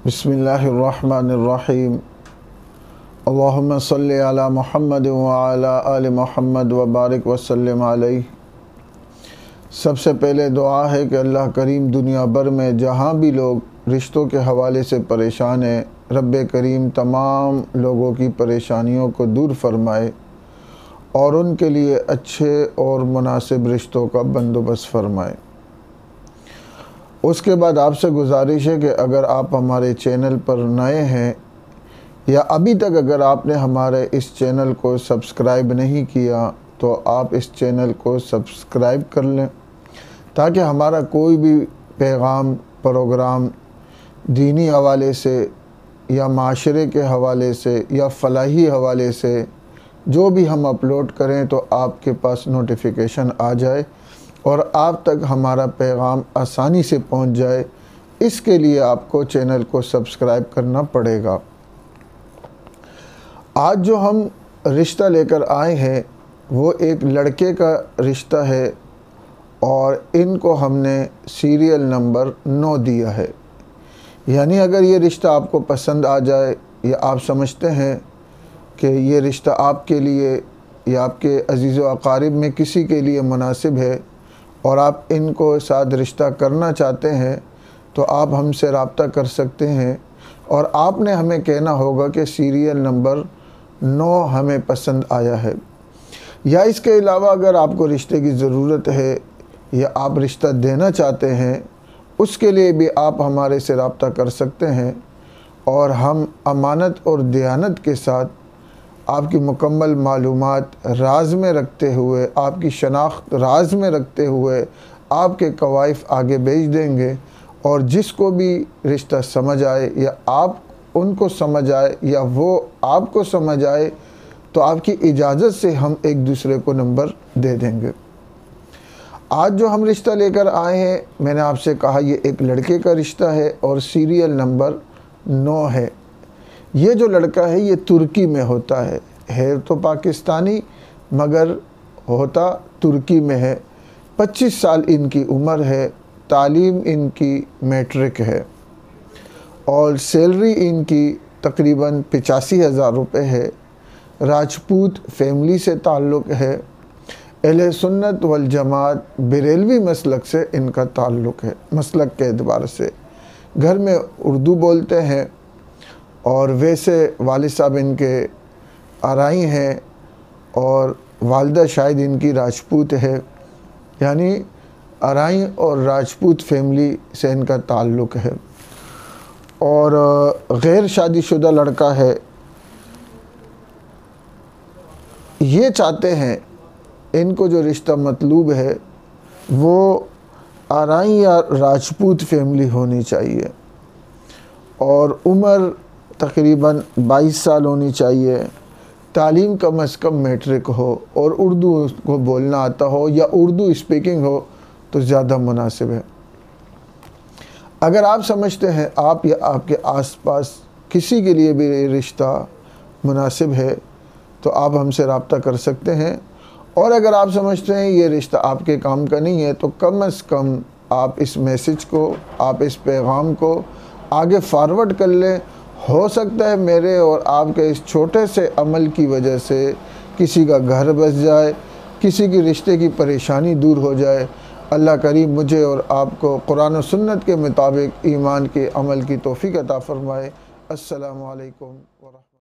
बिस्मिल्लाहिर्रहमानिर्रहीम। अल्लाहुम्मा सल्लि अला मुहम्मद व अला आलि मुहम्मद व बारिक व सल्लिम अलैहि। सबसे पहले दुआ है कि अल्लाह करीम दुनिया भर में जहाँ भी लोग रिश्तों के हवाले से परेशान हैं, रब्बे करीम तमाम लोगों की परेशानियों को दूर फरमाए और उनके लिए अच्छे और मुनासिब रिश्तों का बंदोबस्त फरमाए। उसके बाद आपसे गुजारिश है कि अगर आप हमारे चैनल पर नए हैं या अभी तक अगर आपने हमारे इस चैनल को सब्सक्राइब नहीं किया तो आप इस चैनल को सब्सक्राइब कर लें, ताकि हमारा कोई भी पैगाम प्रोग्राम दीनी हवाले से या माशरे के हवाले से या फ़लाही हवाले से जो भी हम अपलोड करें तो आपके पास नोटिफिकेशन आ जाए और आप तक हमारा पैगाम आसानी से पहुंच जाए। इसके लिए आपको चैनल को सब्सक्राइब करना पड़ेगा। आज जो हम रिश्ता लेकर आए हैं वो एक लड़के का रिश्ता है और इनको हमने सीरियल नंबर 9 दिया है। यानी अगर ये रिश्ता आपको पसंद आ जाए या आप समझते हैं कि ये रिश्ता आपके लिए या आपके अजीज़ व अकारिब में किसी के लिए मुनासिब है और आप इनको साथ रिश्ता करना चाहते हैं तो आप हमसे रब्ता कर सकते हैं और आपने हमें कहना होगा कि सीरियल नंबर 9 हमें पसंद आया है। या इसके अलावा अगर आपको रिश्ते की ज़रूरत है या आप रिश्ता देना चाहते हैं, उसके लिए भी आप हमारे से रब्ता कर सकते हैं और हम अमानत और दयानत के साथ आपकी मुकम्मल मालूमात राज में रखते हुए, आपकी शनाख्त राज में रखते हुए आपके कवाइफ आगे भेज देंगे और जिसको भी रिश्ता समझ आए या आप उनको समझ आए या वो आपको समझ आए तो आपकी इजाज़त से हम एक दूसरे को नंबर दे देंगे। आज जो हम रिश्ता लेकर आए हैं, मैंने आपसे कहा ये एक लड़के का रिश्ता है और सीरियल नंबर 9 है। ये जो लड़का है ये तुर्की में होता है तो पाकिस्तानी मगर होता तुर्की में है। 25 साल इनकी उम्र है, तालीम इनकी मैट्रिक है और सैलरी इनकी तकरीबन 85,000 रुपये है। राजपूत फैमिली से ताल्लुक़ है। अहले सुन्नत वल जमात बरेलवी मसलक से इनका ताल्लुक़ है। मसलक के एतबार से घर में उर्दू बोलते हैं और वैसे वालिद साहब इनके आराई हैं और वालिदा शायद इनकी राजपूत है। यानी आराई और राजपूत फैमिली से इनका ताल्लुक़ है और गैर शादीशुदा लड़का है। ये चाहते हैं इनको जो रिश्ता मतलूब है वो आराई या राजपूत फैमिली होनी चाहिए और उम्र तकरीबन 22 साल होनी चाहिए। तालीम कम अज़ कम मैट्रिक हो और उर्दू को बोलना आता हो या उर्दू स्पीकिंग हो तो ज़्यादा मुनासिब है। अगर आप समझते हैं आप या आपके आसपास किसी के लिए भी रिश्ता मुनासिब है तो आप हमसे रब्ता कर सकते हैं और अगर आप समझते हैं ये रिश्ता आपके काम का नहीं है तो कम अज़ कम आप इस मैसेज को, आप इस पैगाम को आगे फारवर्ड कर लें। हो सकता है मेरे और आपके इस छोटे से अमल की वजह से किसी का घर बस जाए, किसी की रिश्ते की परेशानी दूर हो जाए। अल्लाह करीम मुझे और आपको कुरान और सुन्नत के मुताबिक ईमान के अमल की तौफीक अता फ़रमाए। अस्सलामु अलैकुम व रहमतुल्लाह।